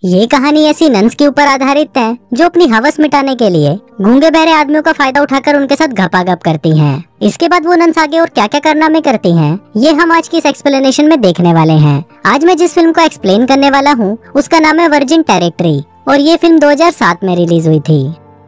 ये कहानी ऐसी नन्स के ऊपर आधारित है जो अपनी हवस मिटाने के लिए गूंगे बहरे आदमियों का फायदा उठाकर उनके साथ घपाघप करती हैं। इसके बाद वो नन्स आगे और क्या क्या कारनामे करती हैं, ये हम आज की इस एक्सप्लेनेशन में देखने वाले हैं। आज मैं जिस फिल्म को एक्सप्लेन करने वाला हूँ उसका नाम है वर्जिन टेरिटरी और ये फिल्म 2007 में रिलीज हुई थी।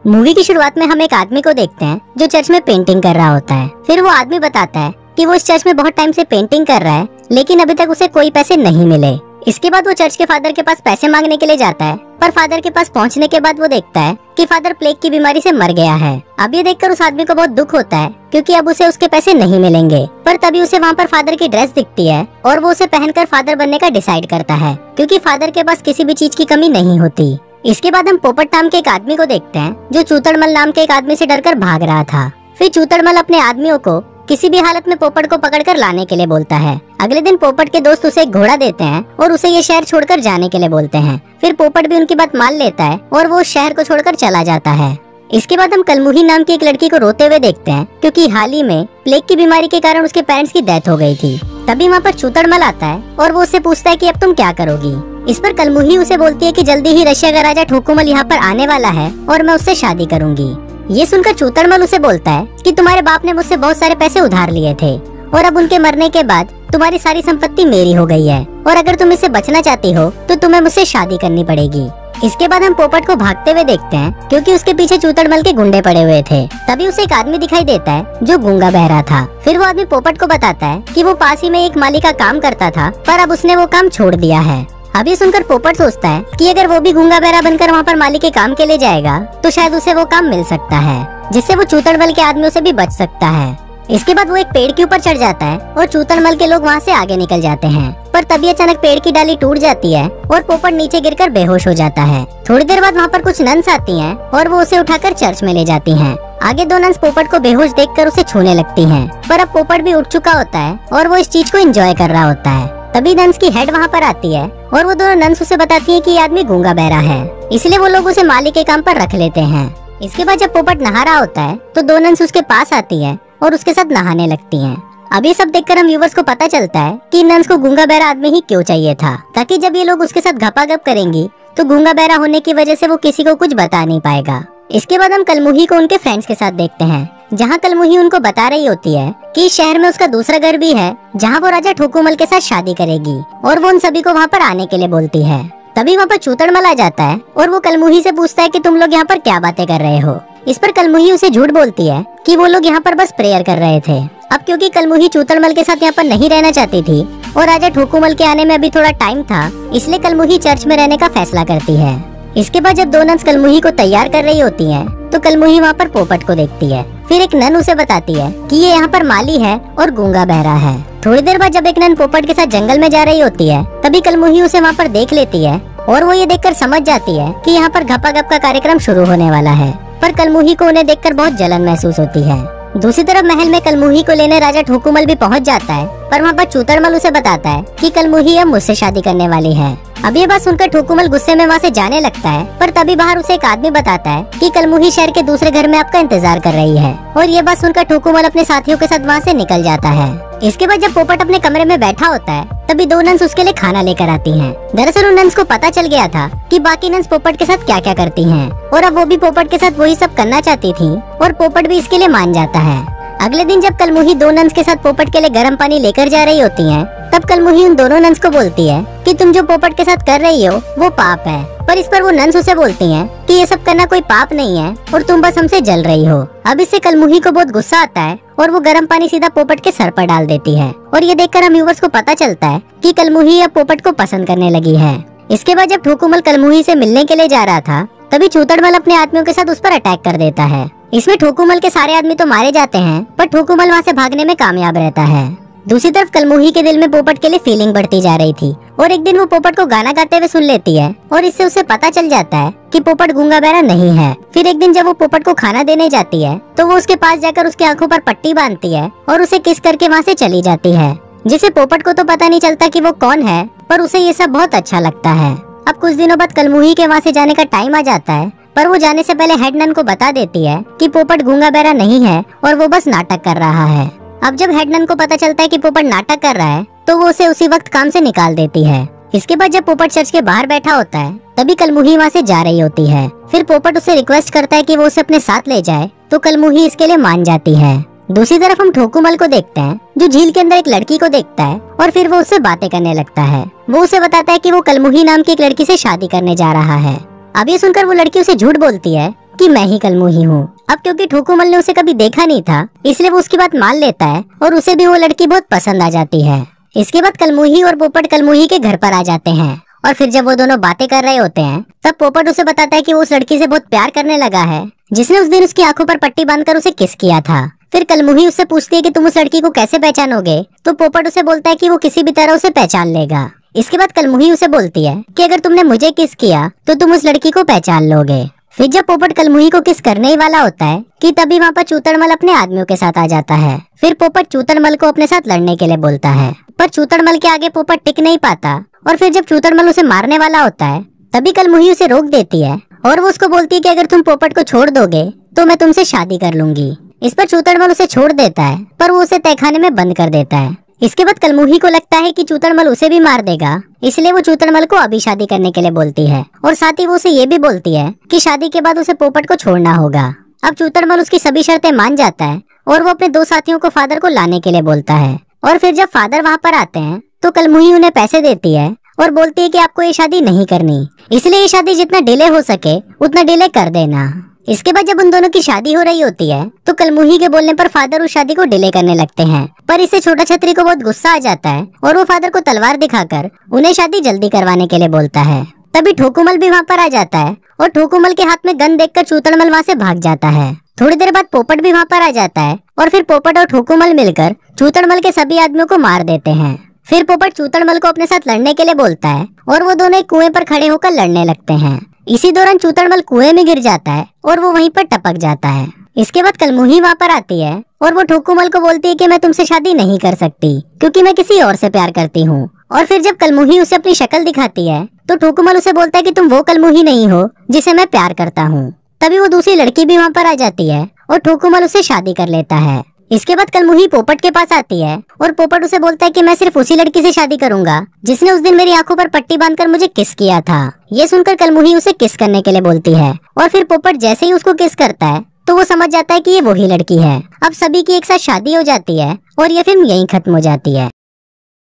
मूवी की शुरुआत में हम एक आदमी को देखते हैं जो चर्च में पेंटिंग कर रहा होता है। फिर वो आदमी बताता है कि वो इस चर्च में बहुत टाइम से पेंटिंग कर रहा है लेकिन अभी तक उसे कोई पैसे नहीं मिले। इसके बाद वो चर्च के फादर के पास पैसे मांगने के लिए जाता है, पर फादर के पास पहुंचने के बाद वो देखता है कि फादर प्लेग की बीमारी से मर गया है। अब ये देखकर उस आदमी को बहुत दुख होता है क्योंकि अब उसे उसके पैसे नहीं मिलेंगे। पर तभी उसे वहाँ पर फादर की ड्रेस दिखती है और वो उसे पहनकर फादर बनने का डिसाइड करता है क्योंकि फादर के पास किसी भी चीज की कमी नहीं होती। इसके बाद हम पोपट नाम के एक आदमी को देखते हैं जो चूतड़मल नाम के एक आदमी से डरकर भाग रहा था। फिर चूतड़मल अपने आदमियों को किसी भी हालत में पोपट को पकड़कर लाने के लिए बोलता है। अगले दिन पोपट के दोस्त उसे एक घोड़ा देते हैं और उसे ये शहर छोड़कर जाने के लिए बोलते हैं। फिर पोपट भी उनकी बात मान लेता है और वो उस शहर को छोड़कर चला जाता है। इसके बाद हम कलमुही नाम की एक लड़की को रोते हुए देखते हैं क्योंकि हाल ही में प्लेग की बीमारी के कारण उसके पेरेंट्स की डेथ हो गई थी। तभी वहाँ पर चूतड़मल आता है और वो उससे पूछता है कि अब तुम क्या करोगी। इस पर कलमुही उसे बोलती है कि जल्दी ही रशिया का राजा ठोकुमल यहाँ पर आने वाला है और मैं उससे शादी करूंगी। ये सुनकर चूतड़मल उसे बोलता है कि तुम्हारे बाप ने मुझसे बहुत सारे पैसे उधार लिए थे और अब उनके मरने के बाद तुम्हारी सारी संपत्ति मेरी हो गई है और अगर तुम इससे बचना चाहती हो तो तुम्हें मुझसे शादी करनी पड़ेगी। इसके बाद हम पोपट को भागते हुए देखते हैं क्योंकि उसके पीछे चूतड़मल के गुंडे पड़े हुए थे। तभी उसे एक आदमी दिखाई देता है जो गूंगा बहरा था। फिर वो आदमी पोपट को बताता है कि वो पास ही में एक माली का काम करता था पर अब उसने वो काम छोड़ दिया है। अब ये सुनकर पोपट सोचता है कि अगर वो भी गूंगा बहरा बनकर वहाँ पर माली के काम के लिए जाएगा तो शायद उसे वो काम मिल सकता है जिससे वो चूतड़मल के आदमियों से भी बच सकता है। इसके बाद वो एक पेड़ के ऊपर चढ़ जाता है और चूतड़मल के लोग वहाँ से आगे निकल जाते हैं। पर तभी अचानक पेड़ की डाली टूट जाती है और पोपट नीचे गिरकर बेहोश हो जाता है। थोड़ी देर बाद वहाँ पर कुछ नन्स आती हैं और वो उसे उठाकर चर्च में ले जाती हैं। आगे दो नन्स पोपट को बेहोश देखकर उसे छूने लगती हैं, पर अब पोपट भी उठ चुका होता है और वो इस चीज को एंजॉय कर रहा होता है। तभी नन्स की हेड वहाँ पर आती है और वो दोनों नन्स उसे बताती हैं कि ये आदमी गूंगा बहरा है, इसलिए वो लोग उसे माली के काम पर रख लेते हैं। इसके बाद जब पोपट नहा रहा होता है तो दो नन्स उसके पास आती है और उसके साथ नहाने लगती हैं। अब ये सब देखकर हम व्यूवर्स को पता चलता है कि नन्स को गूंगा बहरा आदमी ही क्यों चाहिए था, ताकि जब ये लोग उसके साथ घपाघप करेंगी तो गूंगा बहरा होने की वजह से वो किसी को कुछ बता नहीं पाएगा। इसके बाद हम कलमुही को उनके फ्रेंड्स के साथ देखते हैं जहाँ कलमुही उनको बता रही होती है कि इस शहर में उसका दूसरा घर भी है जहाँ वो राजा ठोकुमल के साथ शादी करेगी और वो उन सभी को वहाँ पर आने के लिए बोलती है। तभी वहाँ पर चूतड़मल आ जाता है और वो कलमुही से पूछता है कि तुम लोग यहाँ पर क्या बातें कर रहे हो। इस पर कलमुही उसे झूठ बोलती है कि वो लोग यहाँ पर बस प्रेयर कर रहे थे। अब क्योंकि कलमुही चूतड़मल के साथ यहाँ पर नहीं रहना चाहती थी और राजा ठोकुमल के आने में अभी थोड़ा टाइम था, इसलिए कलमुही चर्च में रहने का फैसला करती है। इसके बाद जब दो नन्स कलमुही को तैयार कर रही होती हैं, तो कलमुही वहाँ पर पोपट को देखती है। फिर एक नन उसे बताती है कि ये यहाँ पर माली है और गूंगा बहरा है। थोड़ी देर बाद जब एक नन पोपट के साथ जंगल में जा रही होती है तभी कलमुही उसे वहाँ पर देख लेती है और वो ये देखकर समझ जाती है कि यहाँ पर घपाघप का कार्यक्रम शुरू होने वाला है। पर कलमुही को उन्हें देखकर बहुत जलन महसूस होती है। दूसरी तरफ महल में कलमुही को लेने राजा ठोकुमल भी पहुंच जाता है, पर वहाँ पर चूतड़मल उसे बताता है कि कलमुही अब मुझसे शादी करने वाली है। अब ये बात सुनकर ठोकुमल गुस्से में वहाँ से जाने लगता है, पर तभी बाहर उसे एक आदमी बताता है कि कलमुही शहर के दूसरे घर में आपका इंतजार कर रही है। और ये बात सुनकर ठोकुमल अपने साथियों के साथ वहाँ से निकल जाता है। इसके बाद जब पोपट अपने कमरे में बैठा होता है तभी दो नन्स उसके लिए खाना लेकर आती हैं। दरअसल उन नन्स को पता चल गया था कि बाकी नन्स पोपट के साथ क्या क्या करती हैं और अब वो भी पोपट के साथ वही सब करना चाहती थी और पोपट भी इसके लिए मान जाता है। अगले दिन जब कलमुही दो नन्स के साथ पोपट के लिए गर्म पानी लेकर जा रही होती हैं, तब कलमुही उन दोनों नन्स को बोलती है कि तुम जो पोपट के साथ कर रही हो वो पाप है। पर इस पर वो नन्स उसे बोलती हैं कि ये सब करना कोई पाप नहीं है और तुम बस हमसे जल रही हो। अब इससे कलमुही को बहुत गुस्सा आता है और वो गर्म पानी सीधा पोपट के सर पर डाल देती है और ये देखकर हम व्यूवर्स को पता चलता है कि कलमुही अब पोपट को पसंद करने लगी है। इसके बाद जब ठोकुमल कलमुही से मिलने के लिए जा रहा था तभी चूतड़मल अपने आदमियों के साथ उस पर अटैक कर देता है। इसमें ठोकुमल के सारे आदमी तो मारे जाते हैं पर ठोकुमल वहाँ से भागने में कामयाब रहता है। दूसरी तरफ कलमुही के दिल में पोपट के लिए फीलिंग बढ़ती जा रही थी और एक दिन वो पोपट को गाना गाते हुए सुन लेती है और इससे उसे पता चल जाता है कि पोपट गूंगा बहरा नहीं है। फिर एक दिन जब वो पोपट को खाना देने जाती है तो वो उसके पास जाकर उसकी आंखों पर पट्टी बांधती है और उसे किस करके वहाँ से चली जाती है, जिसे पोपट को तो पता नहीं चलता कि वो कौन है, पर उसे ये सब बहुत अच्छा लगता है। अब कुछ दिनों बाद कलमुही के वहाँ से जाने का टाइम आ जाता है, पर वो जाने से पहले हेड नन को बता देती है कि पोपट गूंगा बहरा नहीं है और वो बस नाटक कर रहा है। अब जब हेड नन को पता चलता है कि पोपट नाटक कर रहा है तो वो उसे उसी वक्त काम से निकाल देती है। इसके बाद जब पोपट चर्च के बाहर बैठा होता है तभी कलमुही वहाँ से जा रही होती है। फिर पोपट उसे रिक्वेस्ट करता है कि वो उसे अपने साथ ले जाए, तो कलमुही इसके लिए मान जाती है। दूसरी तरफ हम ठोकुमल को देखते हैं, जो झील के अंदर एक लड़की को देखता है और फिर वो उससे बातें करने लगता है। वो उसे बताता है कि वो कलमुही नाम की एक लड़की से शादी करने जा रहा है। अब ये सुनकर वो लड़की उसे झूठ बोलती है कि मैं ही कलमुही हूँ। अब क्योंकि ठोकुमल ने उसे कभी देखा नहीं था, इसलिए वो उसकी बात मान लेता है और उसे भी वो लड़की बहुत पसंद आ जाती है। इसके बाद कलमुही और पोपट कलमुही के घर पर आ जाते हैं और फिर जब वो दोनों बातें कर रहे होते हैं, तब पोपट उसे बताता है कि वो उस लड़की से बहुत प्यार करने लगा है, जिसने उस दिन उसकी आंखों पर पट्टी बांधकर उसे किस किया था। फिर कलमुही उससे पूछती है कि तुम उस लड़की को कैसे पहचानोगे, तो पोपट उसे बोलता है कि वो किसी भी तरह उसे पहचान लेगा। इसके बाद कलमुही उसे बोलती है कि अगर तुमने मुझे किस किया तो तुम उस लड़की को पहचान लोगे। फिर जब पोपट कलमुही को किस करने ही वाला होता है कि तभी वहाँ पर चूतड़मल अपने आदमियों के साथ आ जाता है। फिर पोपट चूतड़मल को अपने साथ लड़ने के लिए बोलता है, पर चूतड़मल के आगे पोपट टिक नहीं पाता और फिर जब चूतड़मल उसे मारने वाला होता है, तभी कलमुही उसे रोक देती है और वो उसको बोलती है कि अगर तुम पोपट को छोड़ दोगे तो मैं तुमसे शादी कर लूंगी। इस पर चूतड़मल उसे छोड़ देता है, पर वो उसे तहखाने में बंद कर देता है। इसके बाद कलमुही को लगता है कि चूतड़मल उसे भी मार देगा, इसलिए वो चूतड़मल को अभी शादी करने के लिए बोलती है और साथ ही वो उसे ये भी बोलती है कि शादी के बाद उसे पोपट को छोड़ना होगा। अब चूतड़मल उसकी सभी शर्तें मान जाता है और वो अपने 2 साथियों को फादर को लाने के लिए बोलता है। और फिर जब फादर वहाँ पर आते हैं तो कलमुही उन्हें पैसे देती है और बोलती है कि आपको ये शादी नहीं करनी, इसलिए ये शादी जितना डिले हो सके उतना डिले कर देना। इसके बाद जब उन दोनों की शादी हो रही होती है तो कलमुही के बोलने पर फादर उस शादी को डिले करने लगते हैं, पर इससे छोटा छतरी को बहुत गुस्सा आ जाता है और वो फादर को तलवार दिखाकर उन्हें शादी जल्दी करवाने के लिए बोलता है। तभी ठोकुमल भी वहाँ पर आ जाता है और ठोकुमल के हाथ में गन देखकर चूतड़मल वहाँ से भाग जाता है। थोड़ी देर बाद पोपट भी वहाँ पर आ जाता है और फिर पोपट और ठोकुमल मिलकर चूतड़मल के सभी आदमियों को मार देते हैं। फिर पोपट चूतड़मल को अपने साथ लड़ने के लिए बोलता है और वो दोनों एक कुएं पर खड़े होकर लड़ने लगते हैं। इसी दौरान चूतड़मल कुएं में गिर जाता है और वो वहीं पर टपक जाता है। इसके बाद कलमुही वहाँ पर आती है और वो ठोकुमल को बोलती है कि मैं तुमसे शादी नहीं कर सकती क्योंकि मैं किसी और से प्यार करती हूँ। और फिर जब कलमुही उसे अपनी शक्ल दिखाती है तो ठोकुमल उसे बोलता है कि तुम वो कलमुही नहीं हो जिसे मैं प्यार करता हूँ। तभी वो दूसरी लड़की भी वहाँ पर आ जाती है और ठोकुमल उससे शादी कर लेता है। इसके बाद कलमुही पोपट के पास आती है और पोपट उसे बोलता है कि मैं सिर्फ उसी लड़की से शादी करूंगा जिसने उस दिन मेरी आंखों पर पट्टी बांधकर मुझे किस किया था। ये सुनकर कलमुही उसे किस करने के लिए बोलती है और फिर पोपट जैसे ही उसको किस करता है तो वो समझ जाता है कि ये वही लड़की है। अब सभी की एक साथ शादी हो जाती है और ये फिल्म यहीं खत्म हो जाती है।